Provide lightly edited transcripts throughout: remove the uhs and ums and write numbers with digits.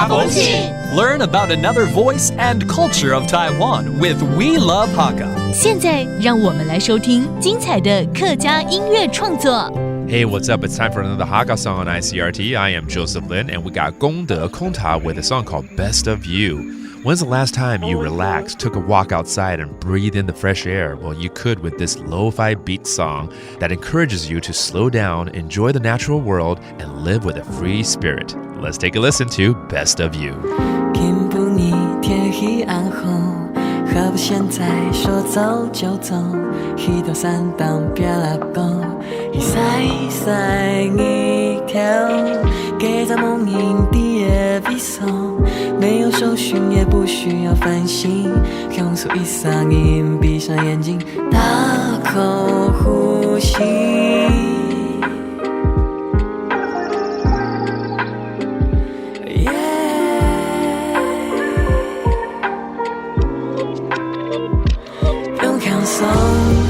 家风情 Learn about another voice and culture of Taiwan with We Love Hakka. 现在让我们来收听精彩的客家音乐创作。Hey, what's up? It's time for another Hakka song on ICRT. I am Joseph Lin, and we got Gong De Kongta with a song called Best of You. When's the last time you relaxed, took a walk outside, and breathed in the fresh air? Well, you could with this lo-fi beat song that encourages you to slow down, enjoy the natural world, and live with a free spirit. Let's take a listen to Best of You. 听不腻天黑暗后，何不现在说走就走？一道山当别拉钩，一塞一塞一条，给在梦影的夜比手，没有搜寻也不需要反省，用手一嗓音，闭上眼睛，大口呼吸。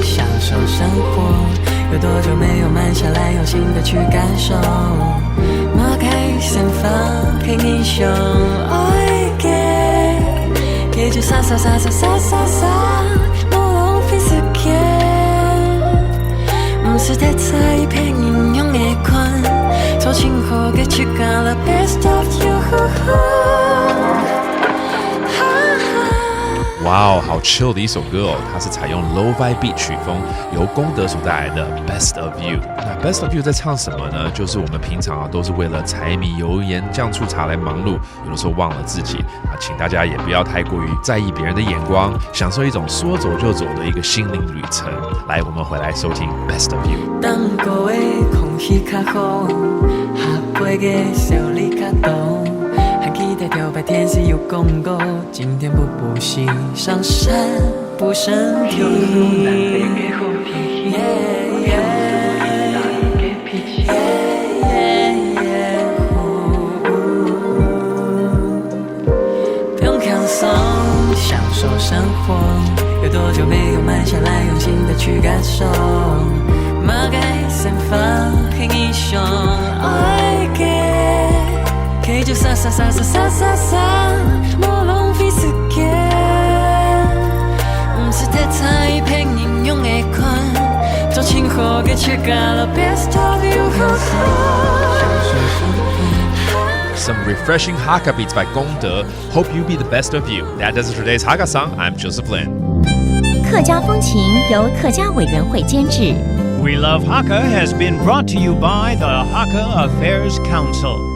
享受生活，有多久没有慢下来，用心的去感受？抹开散发黑英雄，愛嘅就灑灑灑灑灑灑灑，無浪費時間，唔是太在陪你用嘅困，做情後嘅去干了 best of you。哇哦，好 chill 的一首歌哦！它是采用 lo-fi beat 曲风，由功德所带来的 Best of You。那 Best of You 在唱什么呢？就是我们平常都是为了柴米油盐酱醋茶来忙碌，有的时候忘了自己啊，请大家也不要太过于在意别人的眼光，享受一种说走就走的一个心灵旅程。来，我们回来收听 Best of You。当各位空气较好，下杯的小礼较多。期待条白天是有公告，今天不补习，上山补身体。不用扛松，享受生活，有多久没有慢下来，用心的去感受？马盖散发黑英雄，爱给。可以就撒撒撒撒撒撒撒，莫浪費時間，唔是太在陪你用嘅困，做情後嘅切割了 best of you。Some refreshing Hakka beats by Gong De. Hope you be the best of you. That does it for today's Hakka song. I'm Joseph Lin. 客家风情由客家委员会监制。We Love Hakka has been brought to you by the Hakka Affairs Council.